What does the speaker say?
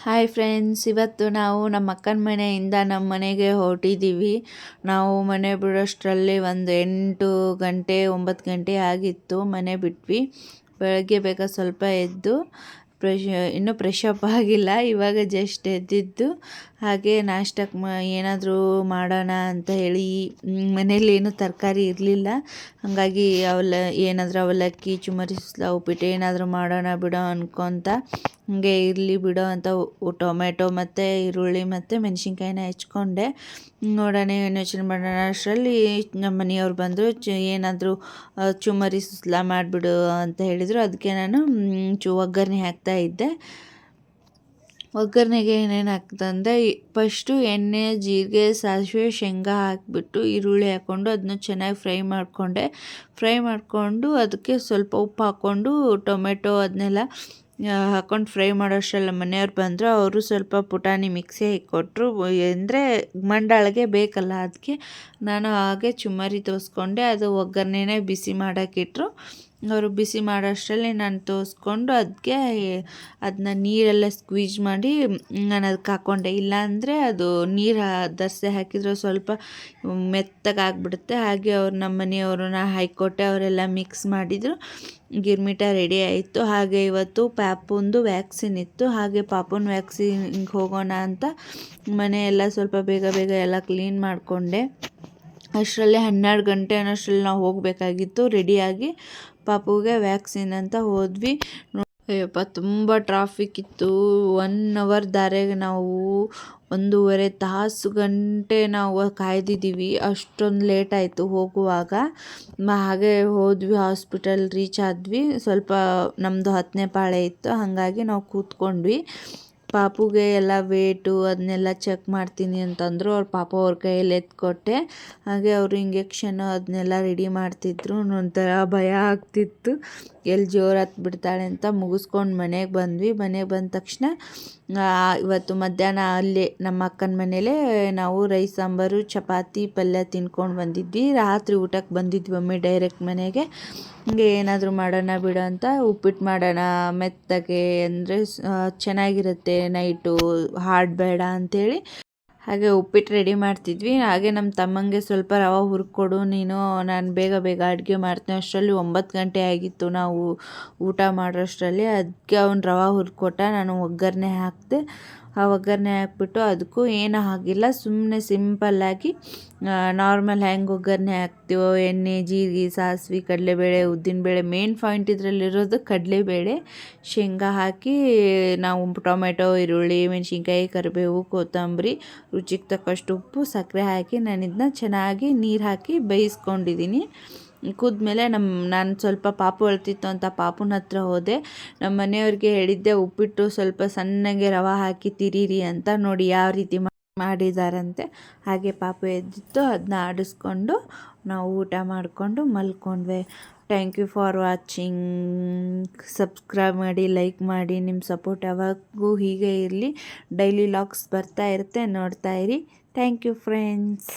Hi friends, ಇವತ್ತು ನಾವು ನಮ್ಮ ಅಕ್ಕನ ಮನೆಯಿಂದ ನಮ್ಮ ಮನೆಗೆ ಹೊರಟಿದ್ದೀವಿ. ನಾವು ಮನೆ ಬಿಡೋಷ್ಟರಲ್ಲಿ ಒಂದು 8 ಗಂಟೆ 9 ಗಂಟೆ ಆಗಿತ್ತು. ಮನೆ ಬಿಟ್ವಿ. ಬೆಳಗ್ಗೆ ಬೇಗ ಸ್ವಲ್ಪ ಎದ್ದು ಇನ್ನೂ ಫ್ರೆಶ್ ಅಪ್ ಆಗಿಲ್ಲ, ಇವಾಗ ಜಸ್ಟ್ ಎದ್ದಿದ್ದು. ಹಾಗೆ ನಾಷ್ಟಕ್ಕೆ ಏನಾದರೂ ಮಾಡೋಣ ಅಂತ ಹೇಳಿ ಮನೇಲಿ ಏನೂ ತರಕಾರಿ ಇರಲಿಲ್ಲ. ಹಾಗಾಗಿ ಏನಾದರೂ ಅವಲಕ್ಕಿ, ಚುಮರಿ ಸುಸ್ಲಾ, ಉಪ್ಪಿಟ್ಟು ಏನಾದರೂ ಮಾಡೋಣ ಬಿಡೋ ಅನ್ಕೊತ ಹಾಗೆ ಇರಲಿ ಬಿಡೋ ಅಂತ ಟೊಮೆಟೊ ಮತ್ತು ಈರುಳ್ಳಿ ಮತ್ತು ಮೆಣಸಿನ್ಕಾಯಿನ ಹೆಚ್ಕೊಂಡೆ. ನೋಡೋಣ ಏನು ಯೋಚನೆ ಮಾಡೋಣ ಅಷ್ಟರಲ್ಲಿ ನಮ್ಮ ಮನೆಯವ್ರು ಬಂದರು. ಏನಾದರೂ ಚುಮರಿ ಸುಸ್ಲಾ ಮಾಡಿಬಿಡು ಅಂತ ಹೇಳಿದರು. ಅದಕ್ಕೆ ನಾನು ಒಗ್ಗರಣೆ ಹಾಕ್ತಾಯಿದ್ದೆ. ಒಗ್ಗರಣೆಗೆ ಏನೇನು ಹಾಕ್ತಂದರೆ, ಫಸ್ಟು ಎಣ್ಣೆ, ಜೀರಿಗೆ, ಸಾಸಿವೆ, ಶೇಂಗಾ ಹಾಕಿಬಿಟ್ಟು ಈರುಳ್ಳಿ ಹಾಕ್ಕೊಂಡು ಅದನ್ನ ಚೆನ್ನಾಗಿ ಫ್ರೈ ಮಾಡಿಕೊಂಡು ಅದಕ್ಕೆ ಸ್ವಲ್ಪ ಉಪ್ಪು ಹಾಕ್ಕೊಂಡು ಟೊಮೆಟೊ ಅದನ್ನೆಲ್ಲ ಹಾಕ್ಕೊಂಡು ಫ್ರೈ ಮಾಡೋಷ್ಟರಲ್ಲಿ ನಮ್ಮ ಮನೆಯವ್ರು ಬಂದರು. ಅವರು ಸ್ವಲ್ಪ ಪುಟಾಣಿ ಮಿಕ್ಸಿ ಕೊಟ್ಟರು. ಅಂದರೆ ಮಂಡಾಳಿಗೆ ಬೇಕಲ್ಲ, ಅದಕ್ಕೆ ನಾನು ಹಾಗೆ ಚುಮ್ಮರಿ ತೋರಿಸ್ಕೊಂಡೆ. ಅದು ಒಗ್ಗರಣೆನೇ ಬಿಸಿ ಮಾಡೋಕ್ಕಿಟ್ರು. ಅವರು ಬಿಸಿ ಮಾಡೋಷ್ಟರಲ್ಲಿ ನಾನು ತೋರಿಸ್ಕೊಂಡು ಅದಕ್ಕೆ ಅದನ್ನ ನೀರೆಲ್ಲ ಸ್ಕ್ವೀಜ್ ಮಾಡಿ ನಾನು ಅದಕ್ಕೆ ಹಾಕ್ಕೊಂಡೆ. ಇಲ್ಲಾಂದರೆ ಅದು ನೀರು ದರ್ಸೆ ಹಾಕಿದರೆ ಸ್ವಲ್ಪ ಮೆತ್ತಗಾಗ್ಬಿಡುತ್ತೆ. ಹಾಗೆ ನಮ್ಮ ಮನೆಯವ್ರನ್ನ ಹಾಕ್ಕೊಟ್ಟೆ. ಅವರೆಲ್ಲ ಮಿಕ್ಸ್ ಮಾಡಿದರು. ಗಿರ್ಮಿಟ ರೆಡಿ ಆಯಿತು. ಹಾಗೆ ಇವತ್ತು ಪಾಪುಂದು ವ್ಯಾಕ್ಸಿನ್ ಇತ್ತು. ಹಾಗೆ ಪಾಪುನ ವ್ಯಾಕ್ಸಿನ್ಗೆ ಹೋಗೋಣ ಅಂತ ಮನೆಯೆಲ್ಲ ಸ್ವಲ್ಪ ಬೇಗ ಬೇಗ ಎಲ್ಲ ಕ್ಲೀನ್ ಮಾಡಿಕೊಂಡೆ. ಅಷ್ಟರಲ್ಲೇ 12 ಗಂಟೆ ಅನ್ನೋಷ್ಟರಲ್ಲಿ ನಾವು ಹೋಗಬೇಕಾಗಿತ್ತು. ರೆಡಿಯಾಗಿ ಪಾಪುಗೆ ವ್ಯಾಕ್ಸಿನ್ ಅಂತ ಹೋದ್ವಿ. ಅಯ್ಯಪ್ಪ, ತುಂಬ ಟ್ರಾಫಿಕ್ ಇತ್ತು. 1 ಅವರ್ ದಾರಿಗೆ ನಾವು 1.5 ತಾಸು ಗಂಟೆ ನಾವು ಕಾಯ್ದಿದ್ದೀವಿ. ಅಷ್ಟೊಂದು ಲೇಟ್ ಆಯಿತು ಹೋಗುವಾಗ. ಹಾಗೆ ಹೋದ್ವಿ, ಹಾಸ್ಪಿಟಲ್ ರೀಚ್ ಆದ್ವಿ. ಸ್ವಲ್ಪ ನಮ್ಮದು 10ನೇ ಪಾಳೆ ಇತ್ತು, ಹಾಗಾಗಿ ನಾವು ಕೂತ್ಕೊಂಡ್ವಿ. ಪಾಪುಗೆ ಎಲ್ಲ ವೇಟು ಅದನ್ನೆಲ್ಲ ಚೆಕ್ ಮಾಡ್ತೀನಿ ಅಂತಂದರು. ಅವ್ರ ಕೈಯಲ್ಲಿ ಎತ್ಕೊಟ್ಟೆ. ಹಾಗೆ ಅವರು ಇಂಜೆಕ್ಷನ್ನು ಅದನ್ನೆಲ್ಲ ರೆಡಿ ಮಾಡ್ತಿದ್ರು. ಒಂಥರ ಭಯ ಆಗ್ತಿತ್ತು, ಎಲ್ಲಿ ಜೋರು ಹತ್ಬಿಡ್ತಾಳೆ ಅಂತ. ಮುಗಿಸ್ಕೊಂಡು ಮನೆಗೆ ಬಂದ್ವಿ. ಮನೆಗೆ ಬಂದ ತಕ್ಷಣ ಇವತ್ತು ಮಧ್ಯಾಹ್ನ ಅಲ್ಲೇ ನಮ್ಮ ಅಕ್ಕನ ಮನೇಲೇ ನಾವು ರೈಸ್, ಸಾಂಬಾರು, ಚಪಾತಿ, ಪಲ್ಯ ತಿನ್ಕೊಂಡು ಬಂದಿದ್ವಿ. ರಾತ್ರಿ ಊಟಕ್ಕೆ ಬಂದಿದ್ವಿ ಒಮ್ಮೆ ಡೈರೆಕ್ಟ್ ಮನೆಗೆ. ಹಂಗೆ ಏನಾದರೂ ಮಾಡೋಣ ಬಿಡು ಅಂತ ಉಪ್ಪಿಟ್ಟು ಮಾಡೋಣ ಮೆತ್ತಗೆ, ಅಂದರೆ ಚೆನ್ನಾಗಿರುತ್ತೆ ನೈಟು, ಹಾರ್ಡ್ ಬೇಡ ಅಂಥೇಳಿ. ಹಾಗೆ ಉಪ್ಪಿಟ್ಟು ರೆಡಿ ಮಾಡ್ತಿದ್ವಿ. ಹಾಗೆ ನಮ್ಮ ತಮ್ಮಂಗೆ ಸ್ವಲ್ಪ ರವೆ ಹುರ್ಕೊಡು ನೀನು, ನಾನು ಬೇಗ ಬೇಗ ಅಡುಗೆ ಮಾಡ್ತೀನಿ. ಅಷ್ಟರಲ್ಲಿ 9 ಗಂಟೆ ಆಗಿತ್ತು ನಾವು ಊಟ ಮಾಡೋಷ್ಟರಲ್ಲಿ. ಅದಕ್ಕೆ ಅವ್ನು ರವೆ ಹುರ್ಕೊಟ್ಟ. ನಾನು ಒಗ್ಗರಣೆ ಹಾಕಿದೆ. ಆ ಒಗ್ಗರಣೆ ಹಾಕ್ಬಿಟ್ಟು ಅದಕ್ಕೂ ಏನೂ ಆಗಿಲ್ಲ, ಸುಮ್ಮನೆ ಸಿಂಪಲ್ಲಾಗಿ ನಾರ್ಮಲ್ ಹೆಂಗೆ ಒಗ್ಗರಣೆ ಹಾಕ್ತೀವೋ ಎಣ್ಣೆ, ಜೀರಿಗೆ, ಸಾಸಿವೆ, ಕಡಲೆಬೇಳೆ, ಉದ್ದಿನಬೇಳೆ, ಮೇನ್ ಪಾಯಿಂಟ್ ಇದರಲ್ಲಿರೋದು ಕಡಲೆಬೇಳೆ, ಶೇಂಗಾ ಹಾಕಿ ನಾವು ಟೊಮೆಟೊ, ಈರುಳ್ಳಿ, ಮೆಣಸಿನ್ಕಾಯಿ, ಕರಿಬೇವು, ಕೊತ್ತಂಬರಿ, ರುಚಿಗೆ ತಕ್ಕಷ್ಟು ಉಪ್ಪು, ಸಕ್ಕರೆ ಹಾಕಿ ನಾನು ಇದನ್ನ ಚೆನ್ನಾಗಿ ನೀರು ಹಾಕಿ ಬೇಯಿಸ್ಕೊಂಡಿದ್ದೀನಿ. ಕುದ್ಮೇಲೆ ನಾನು ಸ್ವಲ್ಪ ಪಾಪು ಅಳ್ತಿತ್ತು ಅಂತ ಪಾಪುನ ಹತ್ರ ಹೋದೆ. ನಮ್ಮ ಮನೆಯವ್ರಿಗೆ ಹೇಳಿದ್ದೆ ಉಪ್ಪಿಟ್ಟು ಸ್ವಲ್ಪ ಸಣ್ಣಗೆ ರವೆ ಹಾಕಿ ತಿರೀರಿ ಅಂತ. ನೋಡಿ ಯಾವ ರೀತಿ ಮಾಡಿದಾರಂತೆ. ಹಾಗೆ ಪಾಪು ಎದ್ದಿತ್ತು, ಅದನ್ನ ಆಡಿಸ್ಕೊಂಡು ನಾವು ಊಟ ಮಾಡಿಕೊಂಡು ಮಲ್ಕೊಂಡ್ವಿ. Thank you for watching. Subscribe ಮಾಡಿ, ಲೈಕ್ ಮಾಡಿ. ನಿಮ್ಮ ಸಪೋರ್ಟ್ ಯಾವಾಗೂ ಹೀಗೆ ಇರಲಿ. ಡೈಲಿ ಲಾಗ್ಸ್ ಬರ್ತಾ ಇರುತ್ತೆ, ನೋಡ್ತಾ ಇರಿ. Thank you friends.